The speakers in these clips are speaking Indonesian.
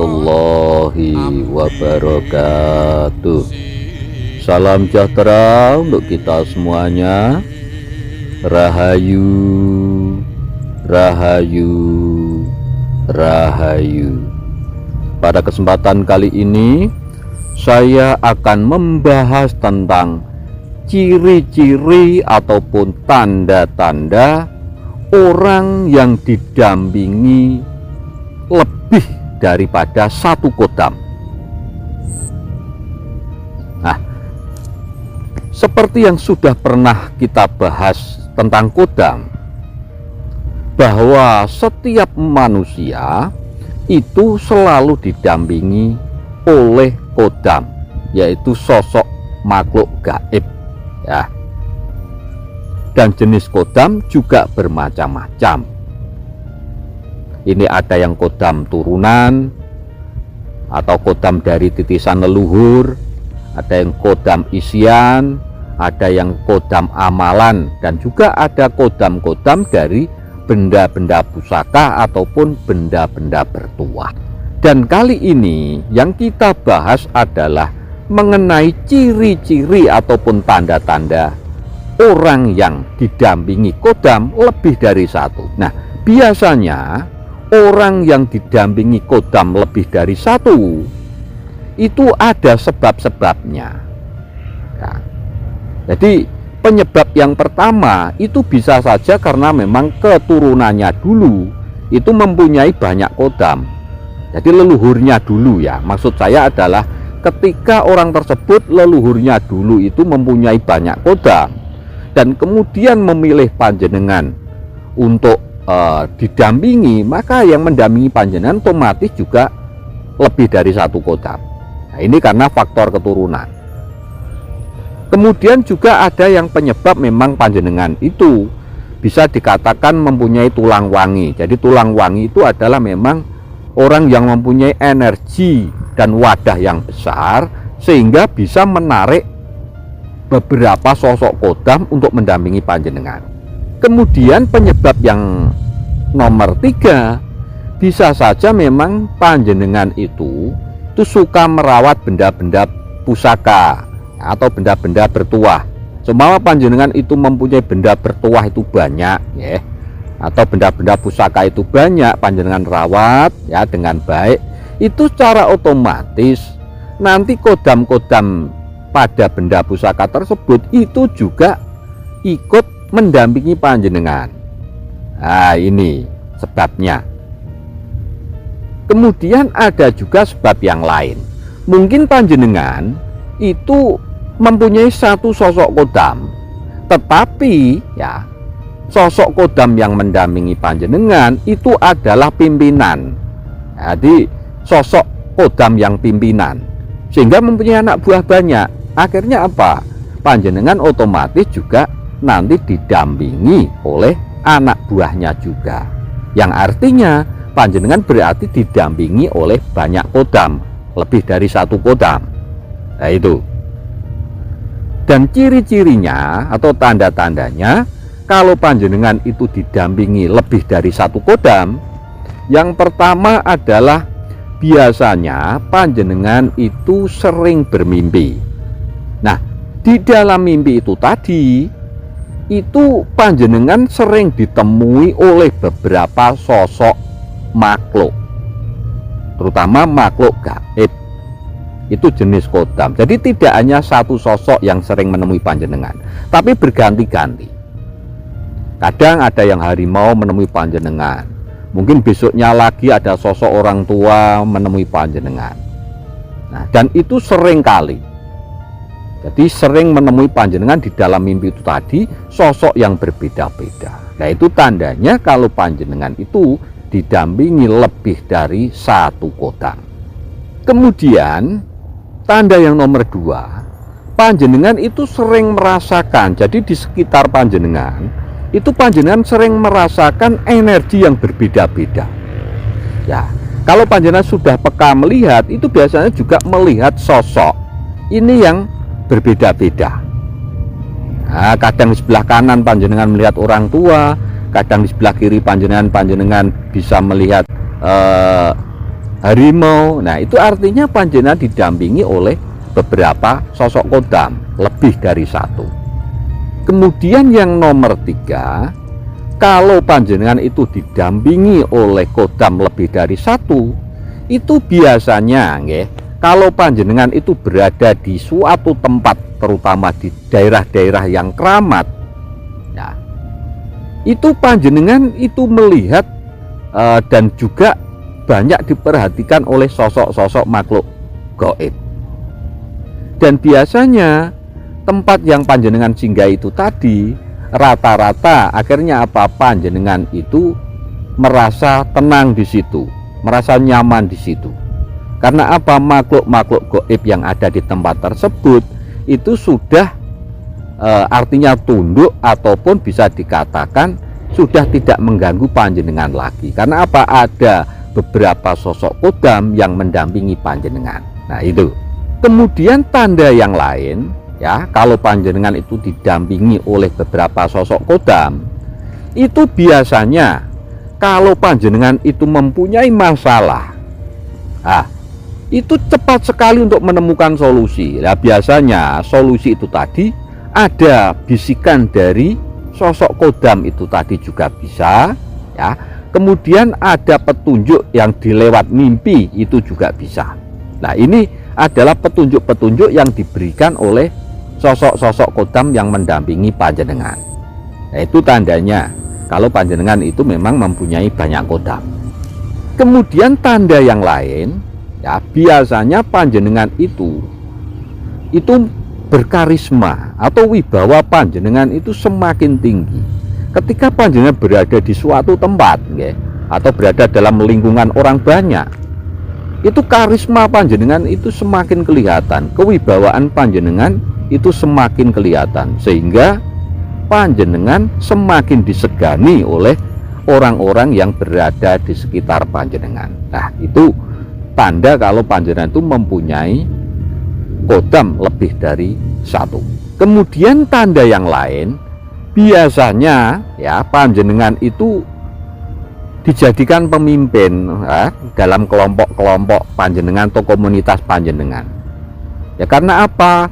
warahmatullahi wabarakatuh. Salam sejahtera untuk kita semuanya. Rahayu, rahayu, rahayu. Pada kesempatan kali ini saya akan membahas tentang ciri-ciri ataupun tanda-tanda orang yang didampingi lebih daripada satu kodam. Nah, seperti yang sudah pernah kita bahas tentang kodam, bahwa setiap manusia itu selalu didampingi oleh kodam, yaitu sosok makhluk gaib, ya. Dan jenis kodam juga bermacam-macam. Ini ada yang kodam turunan atau kodam dari titisan leluhur, ada yang kodam isian, ada yang kodam amalan, dan juga ada kodam-kodam dari benda-benda pusaka ataupun benda-benda bertuah. Dan kali ini yang kita bahas adalah mengenai ciri-ciri ataupun tanda-tanda orang yang didampingi kodam lebih dari satu. Nah, biasanya orang yang didampingi kodam lebih dari satu itu ada sebab-sebabnya, ya. Jadi penyebab yang pertama itu bisa saja karena memang keturunannya dulu itu mempunyai banyak kodam. Jadi leluhurnya dulu, ya, maksud saya adalah ketika orang tersebut leluhurnya dulu itu mempunyai banyak kodam dan kemudian memilih panjenengan untuk didampingi, maka yang mendampingi panjenengan otomatis juga lebih dari satu kodam. Nah, ini karena faktor keturunan. Kemudian juga ada yang penyebab memang panjenengan itu bisa dikatakan mempunyai tulang wangi. Jadi tulang wangi itu adalah memang orang yang mempunyai energi dan wadah yang besar sehingga bisa menarik beberapa sosok kodam untuk mendampingi panjenengan. Kemudian penyebab yang nomor 3, bisa saja memang panjenengan itu suka merawat benda-benda pusaka atau benda-benda bertuah. Seumpama panjenengan itu mempunyai benda bertuah itu banyak, ya, atau benda-benda pusaka itu banyak, panjenengan rawat, ya, dengan baik, itu secara otomatis nanti kodam-kodam pada benda pusaka tersebut itu juga ikut mendampingi panjenengan. Nah, ini sebabnya. Kemudian ada juga sebab yang lain. Mungkin panjenengan itu mempunyai satu sosok kodam, tetapi ya sosok kodam yang mendampingi panjenengan itu adalah pimpinan. Jadi sosok kodam yang pimpinan sehingga mempunyai anak buah banyak. Akhirnya apa? Panjenengan otomatis juga nanti didampingi oleh anak buahnya juga, yang artinya panjenengan berarti didampingi oleh banyak kodam, lebih dari satu kodam. Nah, itu. Dan ciri-cirinya atau tanda-tandanya kalau panjenengan itu didampingi lebih dari satu kodam, yang pertama adalah biasanya panjenengan itu sering bermimpi. Nah, di dalam mimpi itu tadi itu panjenengan sering ditemui oleh beberapa sosok makhluk, terutama makhluk gaib. Itu jenis kodam. Jadi tidak hanya satu sosok yang sering menemui panjenengan, tapi berganti-ganti. Kadang ada yang harimau menemui panjenengan, mungkin besoknya lagi ada sosok orang tua menemui panjenengan. Nah, dan itu sering kali. Jadi sering menemui panjenengan di dalam mimpi itu tadi sosok yang berbeda-beda. Nah, itu tandanya kalau panjenengan itu didampingi lebih dari satu kodam. Kemudian tanda yang nomor 2, panjenengan itu sering merasakan, jadi di sekitar panjenengan itu panjenengan sering merasakan energi yang berbeda-beda. Ya, kalau panjenengan sudah peka melihat, itu biasanya juga melihat sosok ini yang berbeda-beda. Nah, kadang di sebelah kanan panjenengan melihat orang tua, kadang di sebelah kiri panjenengan bisa melihat harimau. Nah, itu artinya panjenengan didampingi oleh beberapa sosok kodam, lebih dari satu. Kemudian yang nomor 3, kalau panjenengan itu didampingi oleh kodam lebih dari satu, itu biasanya kalau panjenengan itu berada di suatu tempat, terutama di daerah-daerah yang keramat, ya, itu panjenengan itu melihat dan juga banyak diperhatikan oleh sosok-sosok makhluk gaib. Dan biasanya tempat yang panjenengan singgah itu tadi, rata-rata akhirnya apa, panjenengan itu merasa tenang di situ, merasa nyaman di situ. Karena apa, makhluk-makhluk gaib yang ada di tempat tersebut itu sudah artinya tunduk, ataupun bisa dikatakan sudah tidak mengganggu panjenengan lagi. Karena apa, ada beberapa sosok kodam yang mendampingi panjenengan. Nah, itu. Kemudian tanda yang lain, ya, kalau panjenengan itu didampingi oleh beberapa sosok kodam, itu biasanya kalau panjenengan itu mempunyai masalah, itu cepat sekali untuk menemukan solusi. Nah, biasanya solusi itu tadi ada bisikan dari sosok kodam itu tadi juga bisa, ya. Kemudian ada petunjuk yang dilewat mimpi, itu juga bisa. Nah, ini adalah petunjuk-petunjuk yang diberikan oleh sosok-sosok kodam yang mendampingi panjenengan. Nah, itu tandanya kalau panjenengan itu memang mempunyai banyak kodam. Kemudian tanda yang lain, ya, biasanya panjenengan itu berkarisma atau wibawa panjenengan itu semakin tinggi ketika panjenengan berada di suatu tempat, atau berada dalam lingkungan orang banyak. Itu karisma panjenengan itu semakin kelihatan, kewibawaan panjenengan itu semakin kelihatan, sehingga panjenengan semakin disegani oleh orang-orang yang berada di sekitar panjenengan. Nah, itu tanda kalau panjenengan itu mempunyai kodam lebih dari satu. Kemudian tanda yang lain, biasanya ya panjenengan itu dijadikan pemimpin dalam kelompok-kelompok panjenengan atau komunitas panjenengan. Ya, karena apa?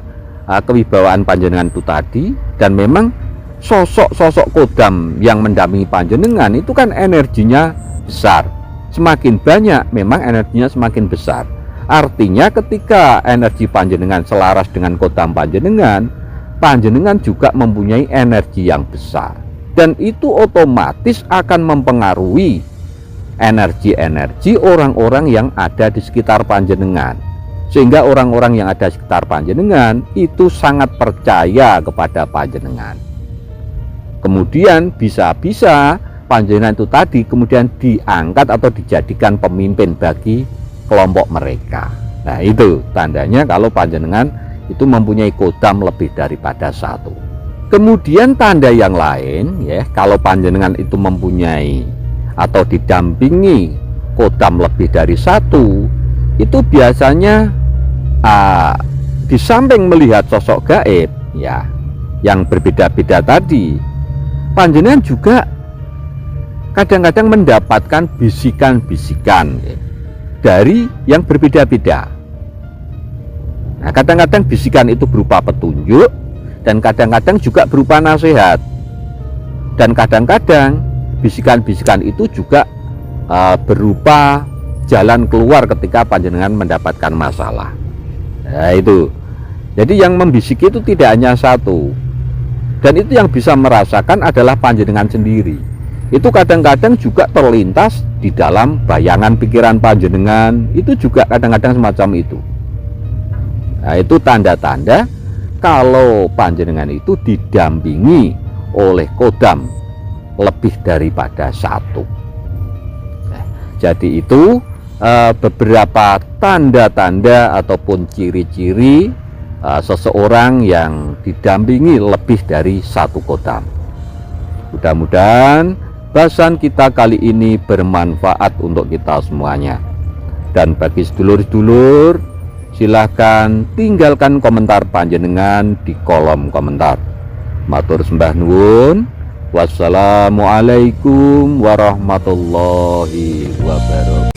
Kewibawaan panjenengan itu tadi, dan memang sosok-sosok kodam yang mendampingi panjenengan itu kan energinya besar. Semakin banyak memang energinya semakin besar. Artinya ketika energi panjenengan selaras dengan kodam panjenengan, panjenengan juga mempunyai energi yang besar, dan itu otomatis akan mempengaruhi energi-energi orang-orang yang ada di sekitar panjenengan, sehingga orang-orang yang ada di sekitar panjenengan itu sangat percaya kepada panjenengan. Kemudian bisa-bisa panjenengan itu tadi kemudian diangkat atau dijadikan pemimpin bagi kelompok mereka. Nah, itu tandanya kalau panjenengan itu mempunyai kodam lebih daripada satu. Kemudian tanda yang lain, ya, kalau panjenengan itu mempunyai atau didampingi kodam lebih dari satu, itu biasanya di samping melihat sosok gaib, ya, yang berbeda-beda tadi, panjenengan juga kadang-kadang mendapatkan bisikan-bisikan, ya, dari yang berbeda-beda. Nah, kadang-kadang bisikan itu berupa petunjuk, dan kadang-kadang juga berupa nasihat, dan kadang-kadang bisikan-bisikan itu juga berupa jalan keluar ketika panjenengan mendapatkan masalah. Nah, itu. Jadi yang membisiki itu tidak hanya satu, dan itu yang bisa merasakan adalah panjenengan sendiri. Itu kadang-kadang juga terlintas di dalam bayangan pikiran panjenengan, itu juga kadang-kadang semacam itu. Nah, itu tanda-tanda kalau panjenengan itu didampingi oleh kodam lebih daripada satu. Nah, jadi itu beberapa tanda-tanda ataupun ciri-ciri seseorang yang didampingi lebih dari satu kodam. Mudah-mudahan bahasan kita kali ini bermanfaat untuk kita semuanya. Dan bagi sedulur-sedulur, silahkan tinggalkan komentar panjenengan di kolom komentar. Matur sembah nuwun. Wassalamualaikum warahmatullahi wabarakatuh.